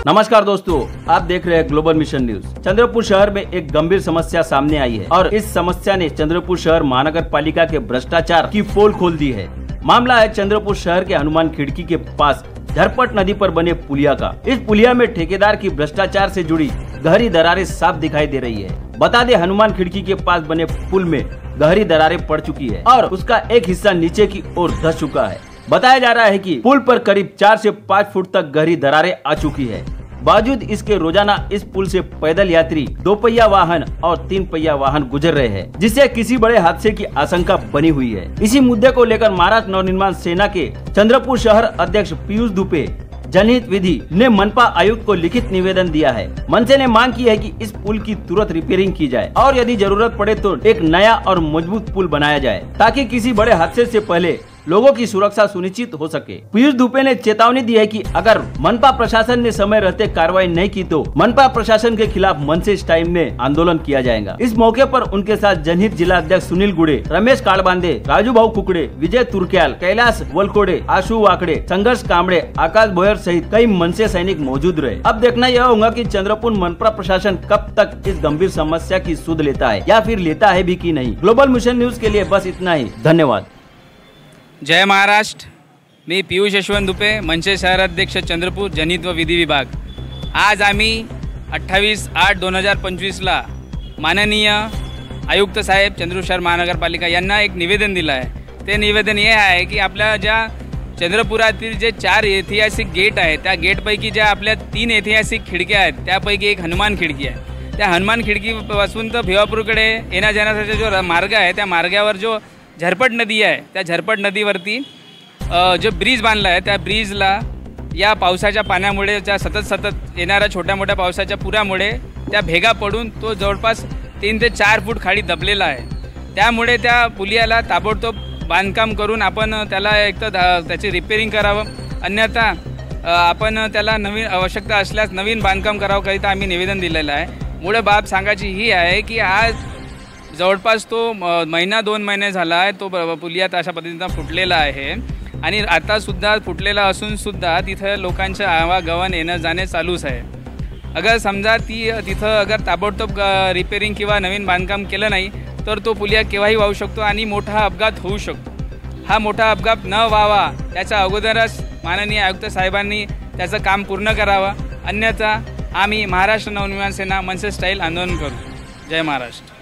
नमस्कार दोस्तों, आप देख रहे हैं ग्लोबल मिशन न्यूज। चंद्रपुर शहर में एक गंभीर समस्या सामने आई है और इस समस्या ने चंद्रपुर शहर महानगर पालिका के भ्रष्टाचार की पोल खोल दी है। मामला है चंद्रपुर शहर के हनुमान खिड़की के पास झरपट नदी पर बने पुलिया का। इस पुलिया में ठेकेदार की भ्रष्टाचार से जुड़ी गहरी दरारें साफ दिखाई दे रही है। बता दे, हनुमान खिड़की के पास बने पुल में गहरी दरारें पड़ चुकी है और उसका एक हिस्सा नीचे की ओर धंस चुका है। बताया जा रहा है कि पुल पर करीब 4 से 5 फुट तक गहरी दरारें आ चुकी है। बावजूद इसके रोजाना इस पुल से पैदल यात्री, 2 पहिया वाहन और 3 पहिया वाहन गुजर रहे हैं, जिससे किसी बड़े हादसे की आशंका बनी हुई है। इसी मुद्दे को लेकर महाराष्ट्र नवनिर्माण सेना के चंद्रपुर शहर अध्यक्ष पीयूष दुबे जनहित विधि ने मनपा आयुक्त को लिखित निवेदन दिया है। मनसे ने मांग की है कि इस पुल की तुरंत रिपेयरिंग की जाए और यदि जरूरत पड़े तो एक नया और मजबूत पुल बनाया जाए, ताकि किसी बड़े हादसे से पहले लोगों की सुरक्षा सुनिश्चित हो सके। पीयूष दुबे ने चेतावनी दी है कि अगर मनपा प्रशासन ने समय रहते कार्रवाई नहीं की तो मनपा प्रशासन के खिलाफ मनसे स्टाइल में आंदोलन किया जाएगा। इस मौके पर उनके साथ जनहित जिला अध्यक्ष सुनील गुड़े, रमेश काड़बांदे, राजू भाऊ कुकड़े, विजय तुर्क्याल, कैलाश वलकोड़े, आशु वाकड़े, संघर्ष कामड़े, आकाश बोयर सहित कई मनसे सैनिक मौजूद रहे। अब देखना यह होगा कि चंद्रपुर मनपा प्रशासन कब तक इस गंभीर समस्या की सुध लेता है या फिर लेता है भी कि नहीं। ग्लोबल मिशन न्यूज के लिए बस इतना ही। धन्यवाद। जय महाराष्ट्र। मी पीयूष यशवंत दुबे, मनसे शहराध्यक्ष चंद्रपूर जनहित व विधी विभाग। आज आम्ही 28/8/2025ला माननीय आयुक्त साहेब चंद्रपूर शहर महानगरपालिका यांना एक निवेदन दिलं आहे। ते निवेदन हे आहे की आपल्या ज्या चंद्रपुरातील जे 4 ऐतिहासिक गेट आहेत, त्या गेटपैकी ज्या आपल्या 3 ऐतिहासिक खिडक्या आहेत, त्यापैकी एक हनुमान खिडकी आहे। त्या हनुमान खिडकीपासून तर भिवापूरकडे येण्या जाण्याचा जो मार्ग आहे, त्या मार्गावर जो झरपट नदी आहे, त्या झरपट नदीवरती जो ब्रिज बांधला आहे, त्या ब्रिजला या पावसाच्या पाण्यामुळे, त्या सतत येणाऱ्या छोट्या मोठ्या पावसाच्या पुरामुळे त्या भेगा पडून तो जवळपास 3 ते 4 फूट खाली दबलेला आहे। त्यामुळे त्या पुलियाला ताबडतोब बांधकाम करून आपण त्याला एक तर त्याची रिपेअरिंग करावं, अन्यथा आपण त्याला नवीन आवश्यकता असल्यास नवीन बांधकाम करावं करिता आम्ही निवेदन दिलेलं आहे। मुळे बाब सांगायची ही आहे की आज जवळपास तो महिना 2 महिने झाला आहे तो पुलिया अशा पद्धतीने फुटलेला आहे आणि आता सुद्धा फुटलेला असून सुद्धा तिथं लोकांचं आवागमन येणं जाणे चालूच आहे। अगर समजा तिथं अगर ताबडतोब रिपेअरिंग किंवा नवीन बांधकाम केलं नाही तर तो पुलिया केव्हाही वाहू शकतो आणि मोठा अपघात होऊ शकतो। हा मोठा अपघात न व्हावा त्याच्या अगोदरच माननीय आयुक्त साहेबांनी त्याचं काम पूर्ण करावं, अन्यथा आम्ही महाराष्ट्र नवनिर्माण सेना मनसे स्टाईल आंदोलन करू। जय महाराष्ट्र।